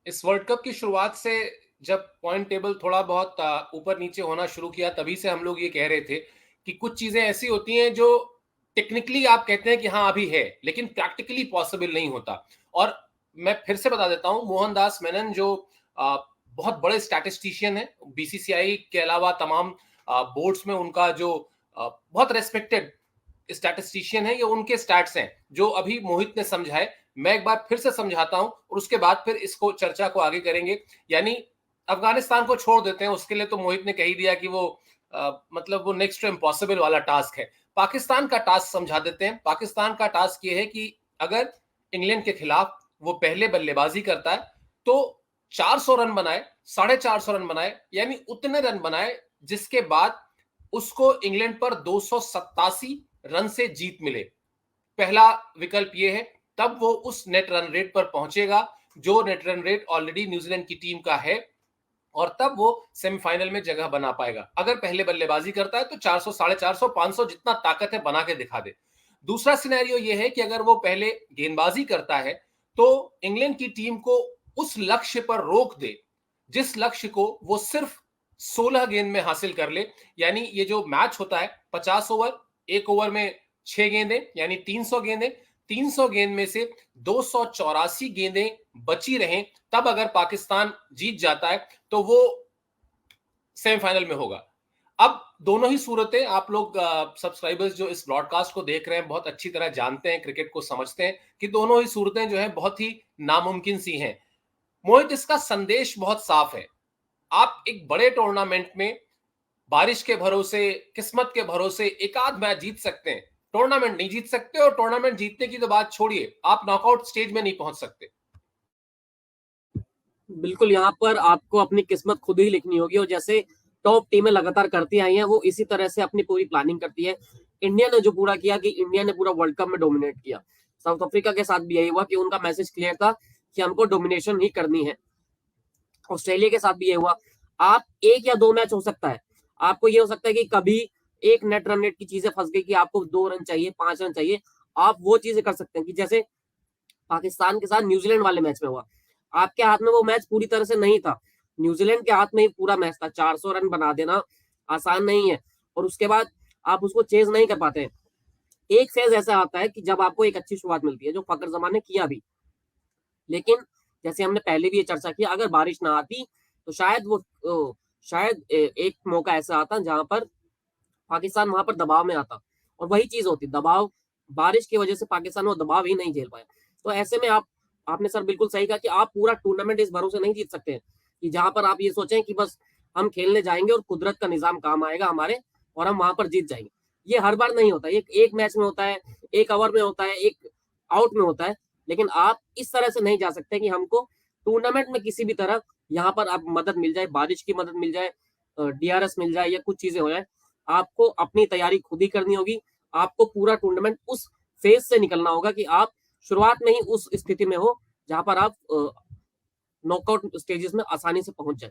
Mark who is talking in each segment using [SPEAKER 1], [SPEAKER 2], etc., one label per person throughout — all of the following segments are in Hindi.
[SPEAKER 1] इस वर्ल्ड कप की शुरुआत से जब पॉइंट टेबल थोड़ा बहुत ऊपर नीचे होना शुरू किया, तभी से हम लोग ये कह रहे थे कि कुछ चीजें ऐसी होती हैं जो टेक्निकली आप कहते हैं कि हाँ अभी है, लेकिन प्रैक्टिकली पॉसिबल नहीं होता। और मैं फिर से बता देता हूं, मोहनदास मेनन जो बहुत बड़े स्टैटिस्टिशियन है, बीसीसीआई के अलावा तमाम बोर्ड्स में उनका जो बहुत रेस्पेक्टेड स्टैटिस्टिशियन है, ये उनके स्टैट्स हैं जो अभी मोहित ने समझाए। मैं एक बार फिर से समझाता हूं और उसके बाद फिर इसको चर्चा को आगे करेंगे। यानी अफगानिस्तान को छोड़ देते हैं, उसके लिए तो मोहित ने कह ही दिया कि वो मतलब वो नेक्स्ट टू इम्पॉसिबल वाला टास्क है। पाकिस्तान का टास्क समझा देते हैं। पाकिस्तान का टास्क ये है कि अगर इंग्लैंड के खिलाफ वो पहले बल्लेबाजी करता है तो 400 रन बनाए, 450 रन बनाए, यानी उतने रन बनाए जिसके बाद उसको इंग्लैंड पर 287 रन से जीत मिले। पहला विकल्प यह है, तब वो उस नेट रन रेट पर पहुंचेगा जो net run rate already New Zealand की टीम का है, और तब वो सेमीफाइनल में जगह बना पाएगा। अगर पहले बल्लेबाजी करता है तो 400, 450, 500 जितना ताकत है बना के दिखा दे। दूसरा सिनेरियो यह है कि अगर वो पहले गेंदबाजी करता है तो इंग्लैंड की टीम को उस लक्ष्य पर रोक दे जिस लक्ष्य को वो सिर्फ 16 गेंद में हासिल कर ले। यानी ये जो मैच होता है 50 ओवर, एक ओवर में 6 गेंदें, यानी 300 गेंदें, 300 गेंद में से 284 गेंदें बची रहें, तब अगर पाकिस्तान जीत जाता है तो वो सेमीफाइनल में होगा। अब दोनों ही सूरतें आप लोग सब्सक्राइबर्स जो इस ब्रॉडकास्ट को देख रहे हैं बहुत अच्छी तरह जानते हैं, क्रिकेट को समझते हैं कि दोनों ही सूरतें जो है बहुत ही नामुमकिन सी हैं। मोहित, इसका संदेश बहुत साफ है। आप एक बड़े टूर्नामेंट में बारिश के भरोसे, किस्मत के भरोसे एक आध मैच जीत सकते हैं, टूर्नामेंट नहीं जीत सकते। और टूर्नामेंट जीतने की तो बात छोड़िए, आप नॉकआउट स्टेज में नहीं पहुंच सकते।
[SPEAKER 2] बिल्कुल, यहाँ पर आपको अपनी किस्मत खुद ही लिखनी होगी और जैसे टॉप टीमें लगातार करती आई हैं, वो इसी तरह से अपनी पूरी प्लानिंग करती है। इंडिया ने जो पूरा किया कि इंडिया ने पूरा वर्ल्ड कप में डोमिनेट किया। साउथ अफ्रीका के साथ भी यही हुआ कि उनका मैसेज क्लियर था कि हमको डोमिनेशन ही करनी है। ऑस्ट्रेलिया के साथ भी ये हुआ। आप एक या दो मैच हो सकता है, आपको ये हो सकता है कि कभी एक नेट रन रेट की चीजें फंस गई कि आपको 2 रन चाहिए, 5 रन चाहिए, आप वो चीजें कर सकते हैं कि जैसे पाकिस्तान के साथ न्यूजीलैंड वाले मैच में हुआ। आपके हाथ में वो मैच पूरी तरह से नहीं था, न्यूजीलैंड के हाथ में ही पूरा मैच था। 400 रन बना देना आसान नहीं है और उसके बाद आप उसको चेज नहीं कर पाते। एक फेज ऐसा आता है कि जब आपको एक अच्छी शुरुआत मिलती है, जो फकर जमान ने किया भी, लेकिन जैसे हमने पहले भी ये चर्चा की, अगर बारिश ना आती तो शायद शायद एक मौका ऐसा आता जहां पर पाकिस्तान वहां पर दबाव में आता और वही चीज होती, दबाव, बारिश की वजह से पाकिस्तान वो दबाव ही नहीं झेल पाया। तो ऐसे में आपने सर बिल्कुल सही कहा कि आप पूरा टूर्नामेंट इस भरोसे नहीं जीत सकते हैं कि जहां पर आप ये सोचें कि बस हम खेलने जाएंगे और कुदरत का निजाम काम आएगा हमारे और हम वहां पर जीत जाएंगे। ये हर बार नहीं होता, एक मैच में होता है, एक ओवर में होता है, एक आउट में होता है। लेकिन आप इस तरह से नहीं जा सकते कि हमको टूर्नामेंट में किसी भी तरह यहाँ पर आप मदद मिल जाए, बारिश की मदद मिल जाए, डीआरएस मिल जाए या कुछ चीजें हो जाए। आपको अपनी तैयारी खुद ही करनी होगी। आपको पूरा टूर्नामेंट उस फेज से निकलना होगा कि आप शुरुआत में ही उस स्थिति में हो जहां पर आप नॉकआउट स्टेजेस में आसानी से पहुंच जाए।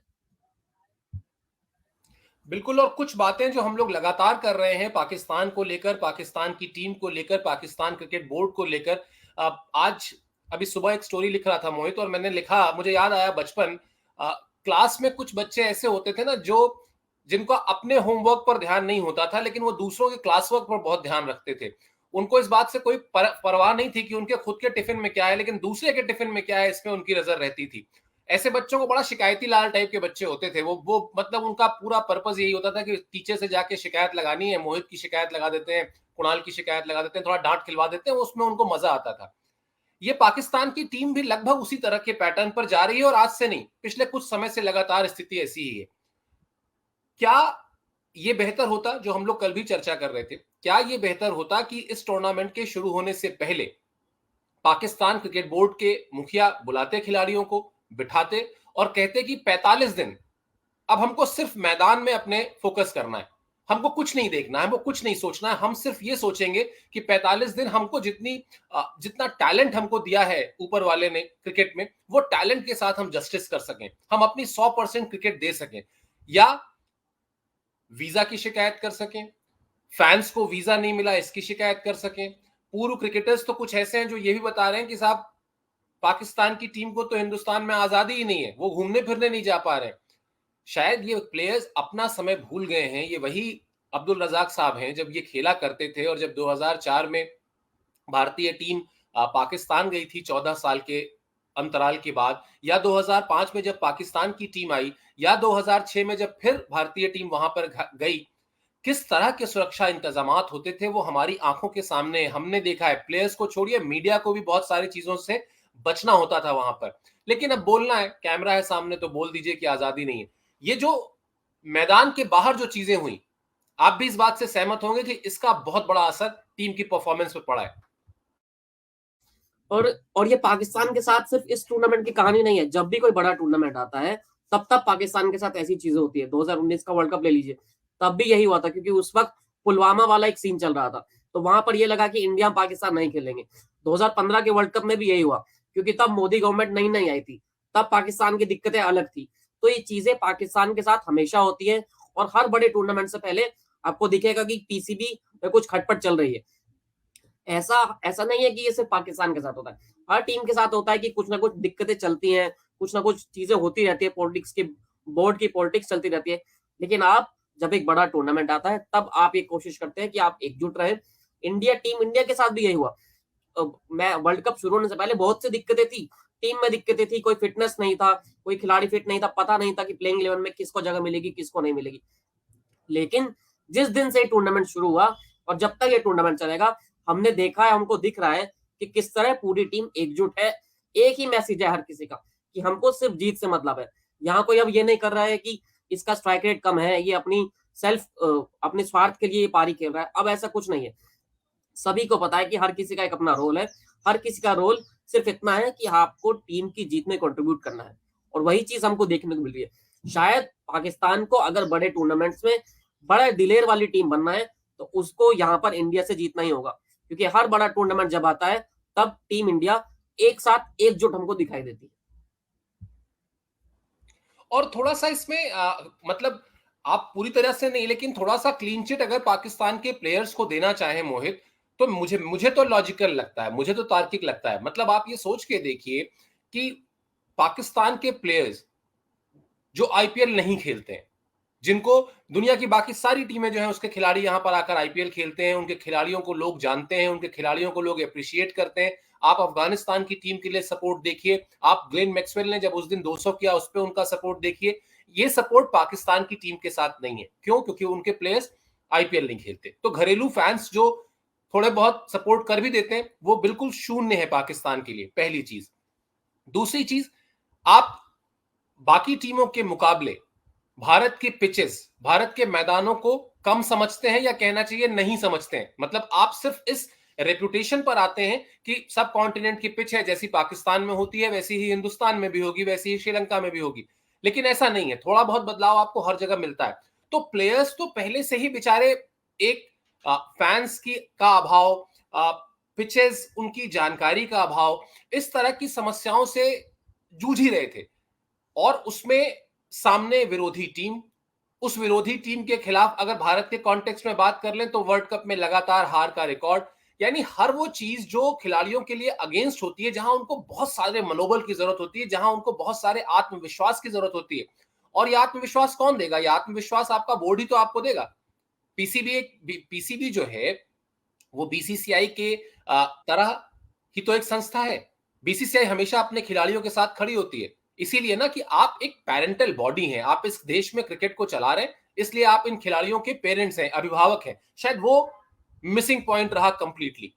[SPEAKER 1] बिल्कुल। और कुछ बातें जो हम लोग लगातार कर रहे हैं पाकिस्तान को लेकर, पाकिस्तान की टीम को लेकर, पाकिस्तान क्रिकेट बोर्ड को लेकर। आज अभी सुबह एक स्टोरी लिख रहा था मोहित, और मैंने लिखा, मुझे याद आया बचपन, क्लास में कुछ बच्चे ऐसे होते थे ना जो जिनका अपने होमवर्क पर ध्यान नहीं होता था, लेकिन वो दूसरों के क्लास वर्क पर बहुत ध्यान रखते थे। उनको इस बात से कोई परवाह नहीं थी कि उनके खुद के टिफिन में क्या है, लेकिन दूसरे के टिफिन में क्या है इसमें उनकी नजर रहती थी। ऐसे बच्चों को बड़ा शिकायती लाल टाइप के बच्चे होते थे। वो मतलब उनका पूरा पर्पस यही होता था कि टीचर से जाके शिकायत लगानी है, मोहित की शिकायत लगा देते हैं, कुणाल की शिकायत लगा देते हैं, थोड़ा डांट खिलवा देते हैं, उसमें उनको मजा आता था। ये पाकिस्तान की टीम भी लगभग उसी तरह के पैटर्न पर जा रही है, और आज से नहीं, पिछले कुछ समय से लगातार स्थिति ऐसी ही है। क्या ये बेहतर होता, जो हम लोग कल भी चर्चा कर रहे थे, क्या ये बेहतर होता कि इस टूर्नामेंट के शुरू होने से पहले पाकिस्तान क्रिकेट बोर्ड के मुखिया बुलाते खिलाड़ियों को, बिठाते और कहते कि 45 दिन अब हमको सिर्फ मैदान में अपने फोकस करना है, हमको कुछ नहीं देखना है, हमको कुछ नहीं सोचना है, हम सिर्फ ये सोचेंगे कि 45 दिन हमको जितना टैलेंट हमको दिया है ऊपर वाले ने क्रिकेट में, वो टैलेंट के साथ हम जस्टिस कर सकें, हम अपनी 100% क्रिकेट दे सकें, या वीजा की शिकायत कर सकें, फैंस को वीजा नहीं मिला इसकी शिकायत कर सकें। पूर्व क्रिकेटर्स तो कुछ ऐसे हैं जो ये भी बता रहे हैं कि साहब पाकिस्तान की टीम को तो हिंदुस्तान में आजादी ही नहीं है, वो घूमने फिरने नहीं जा पा रहे हैं। शायद ये प्लेयर्स अपना समय भूल गए हैं। ये वही अब्दुल रजाक साहब हैं जब ये खेला करते थे, और जब 2004 में भारतीय टीम पाकिस्तान गई थी 14 साल के अंतराल के बाद, या 2005 में जब पाकिस्तान की टीम आई, या 2006 में जब फिर भारतीय टीम वहां पर गई, किस तरह के सुरक्षा इंतजामात होते थे वो हमारी आंखों के सामने हमने देखा है। प्लेयर्स को छोड़िए, मीडिया को भी बहुत सारी चीजों से बचना होता था वहां पर। लेकिन अब बोलना है, कैमरा है सामने तो बोल दीजिए कि आजादी नहीं है। ये जो मैदान के बाहर जो चीजें हुई, आप भी इस बात से सहमत होंगे कि इसका बहुत बड़ा असर टीम की परफॉर्मेंस पर पड़ा है।
[SPEAKER 2] और ये पाकिस्तान के साथ सिर्फ इस टूर्नामेंट की कहानी नहीं है। जब भी कोई बड़ा टूर्नामेंट आता है तब पाकिस्तान के साथ ऐसी चीजें होती है। 2019 का वर्ल्ड कप ले लीजिए, तब भी यही हुआ था, क्योंकि उस वक्त पुलवामा वाला एक सीन चल रहा था, तो वहां पर ये लगा कि इंडिया पाकिस्तान नहीं खेलेंगे। 2015 के वर्ल्ड कप में भी यही हुआ, क्योंकि तब मोदी गवर्नमेंट नहीं आई थी, तब पाकिस्तान की दिक्कतें अलग थी। तो ये चीजें पाकिस्तान के साथ हमेशा होती है, और हर बड़े टूर्नामेंट से पहले आपको दिखेगा कि पीसीबी में कुछ खटपट चल रही है। ऐसा ऐसा नहीं है कि ये सिर्फ पाकिस्तान के साथ होता है, हर टीम के साथ होता है कि कुछ ना कुछ दिक्कतें चलती हैं, कुछ ना कुछ चीजें होती रहती है, पॉलिटिक्स की, बोर्ड की पॉलिटिक्स चलती रहती है। लेकिन आप जब एक बड़ा टूर्नामेंट आता है तब आप ये कोशिश करते हैं कि आप एकजुट रहें। इंडिया के साथ भी यही हुआ। मैं वर्ल्ड कप शुरू होने से पहले बहुत सी दिक्कतें थी, टीम में दिक्कतें थी, कोई फिटनेस नहीं था, कोई खिलाड़ी फिट नहीं था, पता नहीं था कि प्लेइंग 11 में किसको जगह मिलेगी किसको नहीं मिलेगी। लेकिन जिस दिन से टूर्नामेंट शुरू हुआ और जब तक ये टूर्नामेंट चलेगा, हमने देखा है, हमको दिख रहा है कि किस तरह पूरी टीम एकजुट है। एक ही मैसेज है हर किसी का कि हमको सिर्फ जीत से मतलब है। यहाँ कोई अब ये नहीं कर रहा है कि इसका स्ट्राइक रेट कम है, ये अपने स्वार्थ के लिए ये पारी खेल रहा है। अब ऐसा कुछ नहीं है, सभी को पता है कि हर किसी का एक अपना रोल है। हर किसी का रोल सिर्फ इतना है कि आपको टीम की जीत में कंट्रीब्यूट करना है, और वही चीज हमको देखने को मिल रही है। शायद पाकिस्तान को अगर बड़े टूर्नामेंट्स में बड़ा दिलेर वाली टीम बनना है तो उसको यहाँ पर इंडिया से जीतना ही होगा, क्योंकि हर बड़ा टूर्नामेंट जब आता है तब टीम इंडिया एक साथ एकजुट हमको दिखाई देती है।
[SPEAKER 1] और थोड़ा सा इसमें मतलब आप पूरी तरह से नहीं, लेकिन थोड़ा सा क्लीन चिट अगर पाकिस्तान के प्लेयर्स को देना चाहे मोहित, तो मुझे तो लॉजिकल लगता है, मुझे तो तार्किक लगता है। मतलब आप ये सोच के देखिए कि पाकिस्तान के प्लेयर्स जो आईपीएल नहीं खेलते हैं, जिनको दुनिया की बाकी सारी टीमें जो हैं उसके खिलाड़ी यहां पर आकर आईपीएल खेलते हैं, उनके खिलाड़ियों को लोग जानते हैं, उनके खिलाड़ियों को लोग अप्रिशिएट करते हैं। आप अफगानिस्तान की टीम के लिए सपोर्ट देखिए, आप ग्लेन मैक्सवेल ने जब उस दिन 200 किया उस पर उनका सपोर्ट देखिए। ये सपोर्ट पाकिस्तान की टीम के साथ नहीं है। क्यों? क्योंकि उनके प्लेयर्स आईपीएल नहीं खेलते। तो घरेलू फैंस जो थोड़े बहुत सपोर्ट कर भी देते हैं वो बिल्कुल शून्य है पाकिस्तान के लिए, पहली चीज। दूसरी चीज, आप बाकी टीमों के मुकाबले भारत के पिचेस, भारत के मैदानों को कम समझते हैं, या कहना चाहिए नहीं समझते हैं। मतलब आप सिर्फ इस रेपुटेशन पर आते हैं कि सब कॉन्टिनेंट की पिच है, जैसी पाकिस्तान में होती है वैसी ही हिंदुस्तान में भी होगी, वैसी ही श्रीलंका में भी होगी। लेकिन ऐसा नहीं है, थोड़ा बहुत बदलाव आपको हर जगह मिलता है। तो प्लेयर्स तो पहले से ही बेचारे एक फैंस की का अभाव, पिचेस उनकी जानकारी का अभाव, इस तरह की समस्याओं से जूझ ही रहे थे। और उसमें सामने विरोधी टीम, उस विरोधी टीम के खिलाफ अगर भारत के कॉन्टेक्स्ट में बात कर लें तो वर्ल्ड कप में लगातार हार का रिकॉर्ड, यानी हर वो चीज जो खिलाड़ियों के लिए अगेंस्ट होती है, जहां उनको बहुत सारे मनोबल की जरूरत होती है, जहां उनको बहुत सारे आत्मविश्वास की जरूरत होती है। और ये आत्मविश्वास कौन देगा? ये आत्मविश्वास आपका बोर्ड ही तो आपको देगा। पीसीबी जो है वो बीसीसीआई के तरह ही तो एक संस्था है। बीसीसीआई हमेशा अपने खिलाड़ियों के साथ खड़ी होती है। इसीलिए ना कि आप एक पेरेंटल बॉडी हैं, आप इस देश में क्रिकेट को चला रहे हैं, इसलिए आप इन खिलाड़ियों के पेरेंट्स हैं, अभिभावक हैं। शायद वो मिसिंग पॉइंट रहा कंप्लीटली।